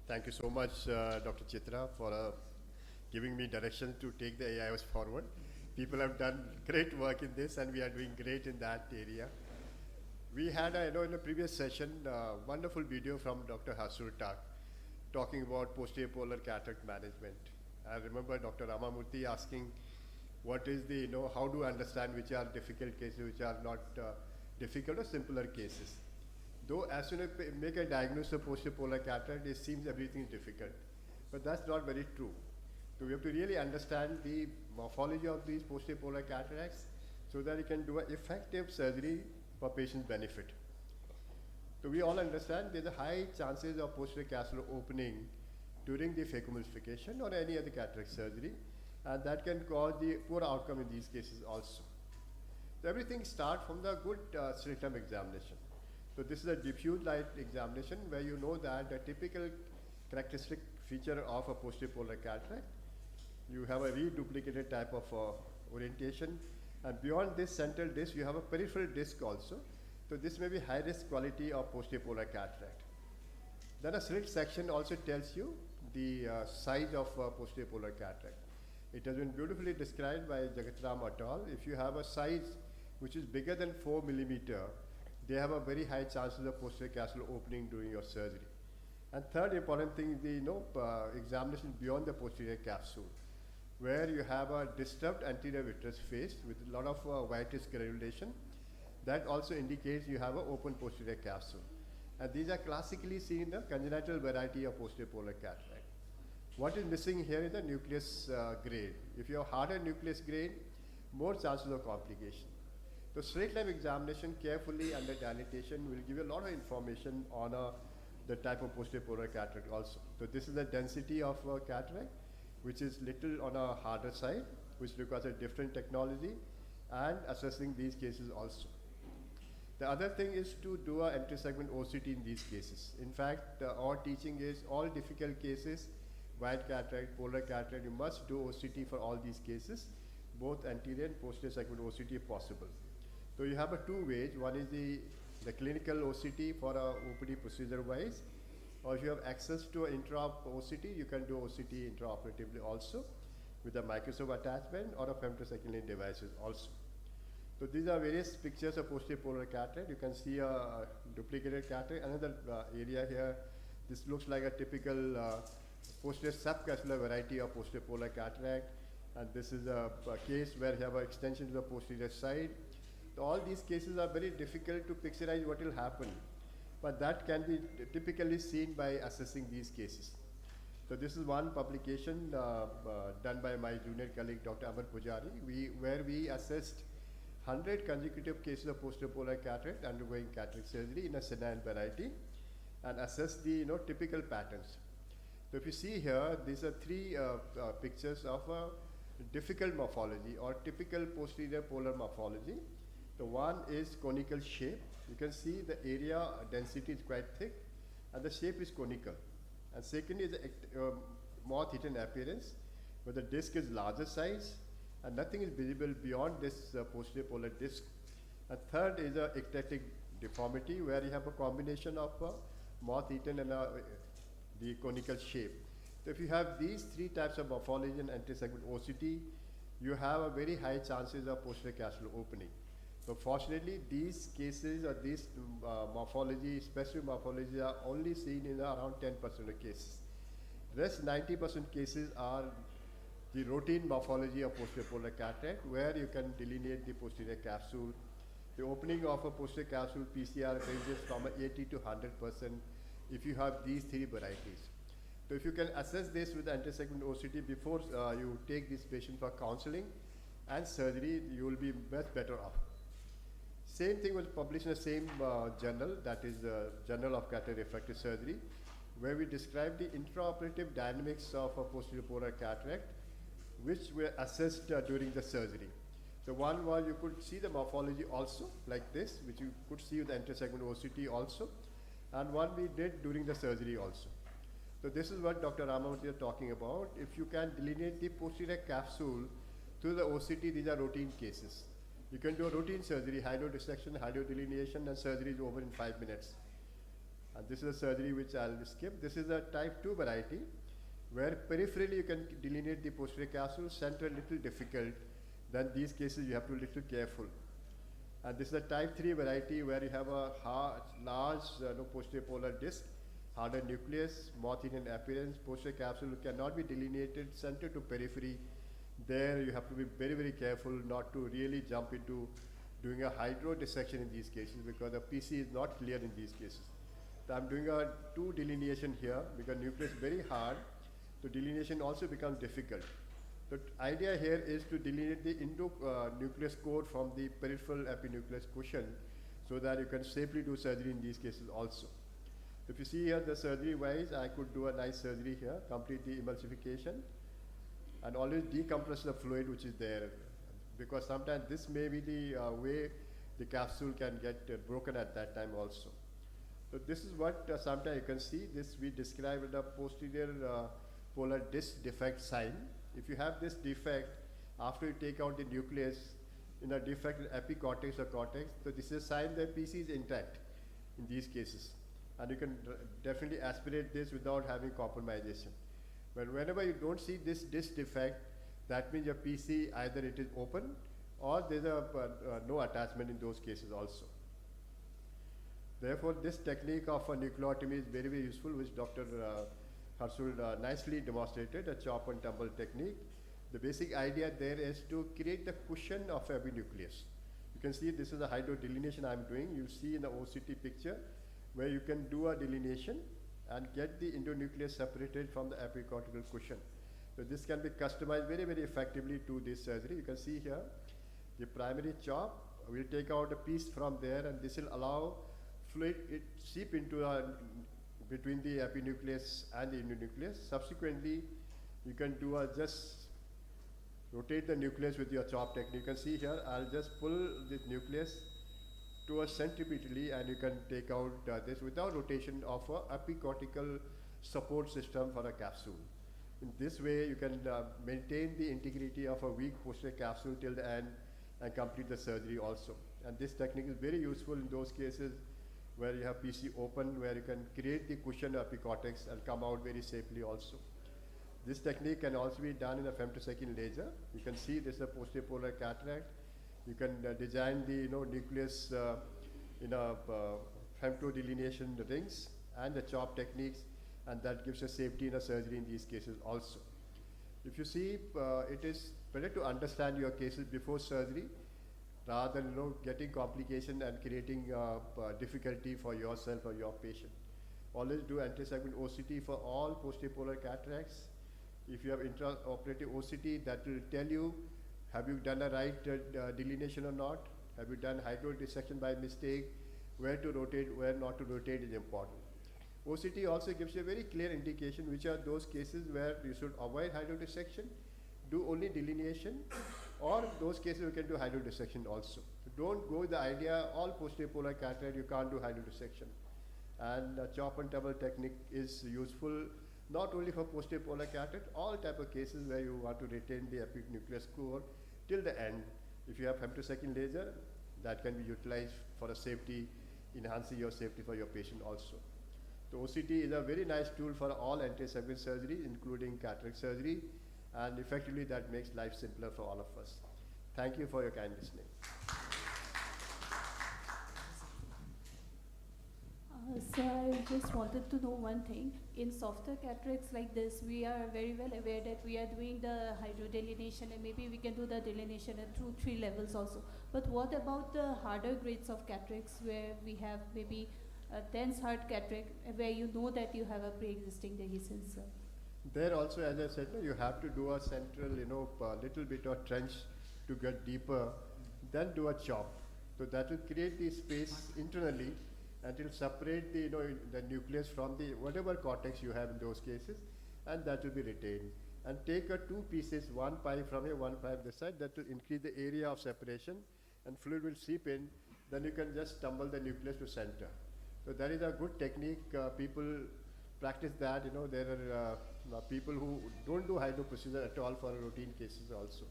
Thank you so much, Dr. Chitra, for giving me direction to take the AIOS forward. People have done great work in this, and we are doing great in that area. We had, in the previous session, wonderful video from Dr. Hasur Tak talking about posterior polar cataract management. I remember Dr. Ramamurthy asking, what is the, how do I understand which are difficult cases, which are not difficult or simpler cases. Though as soon as you make a diagnosis of posterior polar cataract, it seems everything is difficult. But that's not very true. So we have to really understand the morphology of these posterior polar cataracts so that you can do an effective surgery for patient's benefit. So we all understand there's a high chances of posterior capsular opening during the phacoemulsification or any other cataract surgery, and that can cause the poor outcome in these cases also. So everything starts from the good slit lamp examination. So this is a diffuse light examination where you know that the typical characteristic feature of a posterior polar cataract, you have a reduplicated type of orientation, and beyond this central disc you have a peripheral disc also. So this may be high risk quality of posterior polar cataract. Then a slit section also tells you the size of posterior polar cataract. It has been beautifully described by Jagatram et al. If you have a size which is bigger than 4 millimeter, they have a very high chances of posterior capsular opening during your surgery. And third important thing is the examination beyond the posterior capsule, where you have a disturbed anterior vitreous face with a lot of whitish granulation. That also indicates you have an open posterior capsule. And these are classically seen in the congenital variety of posterior polar cataract. What is missing here is the nucleus grade. If you have harder nucleus grade, more chances of complication. So slit lamp examination carefully under dilatation will give you a lot of information on the type of posterior polar cataract also. So this is the density of cataract, which is little on a harder side, which requires a different technology, and assessing these cases also. The other thing is to do an anti-segment OCT in these cases. In fact, our teaching is all difficult cases, wide cataract, polar cataract, you must do OCT for all these cases, both anterior and posterior segment OCT if possible. So you have a two ways. One is the clinical OCT for a OPD procedure wise, or if you have access to an intraop OCT, you can do OCT intraoperatively also with a microscope attachment or a femtosecond devices also. So these are various pictures of posterior polar cataract. You can see a duplicated cataract. Another area here, this looks like a typical posterior subcapsular variety of posterior polar cataract. And this is a case where you have an extension to the posterior side. So all these cases are very difficult to picturize what will happen. But that can be typically seen by assessing these cases. So this is one publication done by my junior colleague, Dr. Amar Pujari, where we assessed 100 consecutive cases of posterior polar cataract undergoing cataract surgery in a senile variety and assess the typical patterns. So if you see here, these are three pictures of a difficult morphology or typical posterior polar morphology. The one is conical shape. You can see the area density is quite thick and the shape is conical. And second is moth-eaten appearance, where the disc is larger size and nothing is visible beyond this posterior polar disc. And third is a ectatic deformity, where you have a combination of moth-eaten and the conical shape. So if you have these three types of morphology and anti-segment OCT, you have a very high chances of posterior capsular opening. So fortunately, these cases or these morphology, specific morphology are only seen in around 10% of cases. Rest 90% cases are the routine morphology of posterior polar cataract, where you can delineate the posterior capsule. The opening of a posterior capsule PCR ranges from 80 to 100% if you have these three varieties. So if you can assess this with anti-segment OCT before you take this patient for counseling and surgery, you will be much better off. Same thing was published in the same journal, that is the Journal of Cataract Refractive Surgery, where we described the intraoperative dynamics of a posterior polar cataract, which were assessed during the surgery. So one was you could see the morphology also, like this, which you could see with the anti-segment OCT also, and one we did during the surgery also. So this is what Dr. Ramamurthy is talking about. If you can delineate the posterior capsule through the OCT, these are routine cases. You can do a routine surgery, hydrodissection, hydrodelineation, and surgery is over in 5 minutes. And this is a surgery which I'll skip. This is a type 2 variety where peripherally you can delineate the posterior capsule, center little difficult. Then these cases you have to be little careful. And this is a type 3 variety where you have a large posterior polar disc, harder nucleus, moth-eaten appearance, posterior capsule cannot be delineated center to periphery. There you have to be very, very careful not to really jump into doing a hydro dissection in these cases because the PC is not clear in these cases. So I'm doing a 2 delineation here because nucleus is very hard, so delineation also becomes difficult. The idea here is to delineate the nucleus core from the peripheral epinucleus cushion so that you can safely do surgery in these cases also. If you see here the surgery wise, I could do a nice surgery here, complete the emulsification and always decompress the fluid which is there because sometimes this may be the way the capsule can get broken at that time also. So this is what sometimes you can see. This we describe the posterior polar disc defect sign. If you have this defect, after you take out the nucleus in a defect in epicortex or cortex, so this is a sign that PC is intact in these cases. And you can definitely aspirate this without having compromisation. But whenever you don't see this disc defect, that means your PC either it is open or there's no attachment in those cases also. Therefore, this technique of a nucleotomy is very, very useful, which Dr. Harsul nicely demonstrated, a chop and tumble technique. The basic idea there is to create the cushion of epinucleus. You can see this is a hydro delineation I'm doing. You see in the OCT picture where you can do a delineation and get the endonucleus separated from the epicortical cushion. So this can be customized very, very effectively to this surgery. You can see here the primary chop. We'll take out a piece from there and this will allow fluid it seep into between the epinucleus and the endonucleus. Subsequently, you can do just rotate the nucleus with your chop technique. You can see here, I'll just pull this nucleus towards centripetally and you can take out this without rotation of a epicortical support system for a capsule. In this way, you can maintain the integrity of a weak posterior capsule till the end and complete the surgery also. And this technique is very useful in those cases where you have PC open, where you can create the cushion epicortex and come out very safely also. This technique can also be done in a femtosecond laser. You can see this is a posterior polar cataract. You can design the nucleus in a femto delineation rings and the chop techniques, and that gives you safety in a surgery in these cases also. If you see, it is better to understand your cases before surgery rather than getting complication and creating difficulty for yourself or your patient. Always do anti-segment OCT for all posterior polar cataracts. If you have intraoperative OCT, that will tell you have you done a right delineation or not, have you done hydro dissection by mistake, where to rotate, where not to rotate is important. OCT also gives you a very clear indication which are those cases where you should avoid hydro dissection, do only delineation, or those cases you can do hydro dissection also. So don't go with the idea all posterior polar cataract you can't do hydro dissection. And chop and tumble technique is useful not only for posterior polar cataract, all type of cases where you want to retain the epinucleus core till the end. If you have femtosecond laser, that can be utilized for a safety, enhancing your safety for your patient also. So OCT is a very nice tool for all anti-segment surgery, including cataract surgery, and effectively that makes life simpler for all of us. Thank you for your kind listening. So I just wanted to know one thing. In softer cataracts like this, we are very well aware that we are doing the hydrodelineation and maybe we can do the delineation at 2-3 levels also. But what about the harder grades of cataracts where we have maybe a dense hard cataract where you know that you have a pre-existing dehiscence? There also, as I said, you have to do a central, little bit of trench to get deeper, then do a chop. So that will create the space internally and it will separate the, the nucleus from the whatever cortex you have in those cases, and that will be retained. And take a 2 pieces, one pipe from here, one pipe this side, that will increase the area of separation and fluid will seep in, then you can just tumble the nucleus to center. So that is a good technique. People practice that, there are people who don't do hydro procedure at all for routine cases also.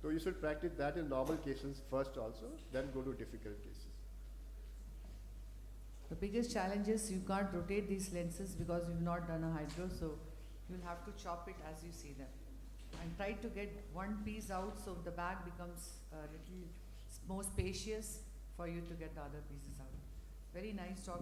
So you should practice that in normal cases first also, then go to difficult cases. The biggest challenge is you can't rotate these lenses because you've not done a hydro, so you'll have to chop it as you see them. And try to get one piece out so the bag becomes a little more spacious for you to get the other pieces out. Very nice talk.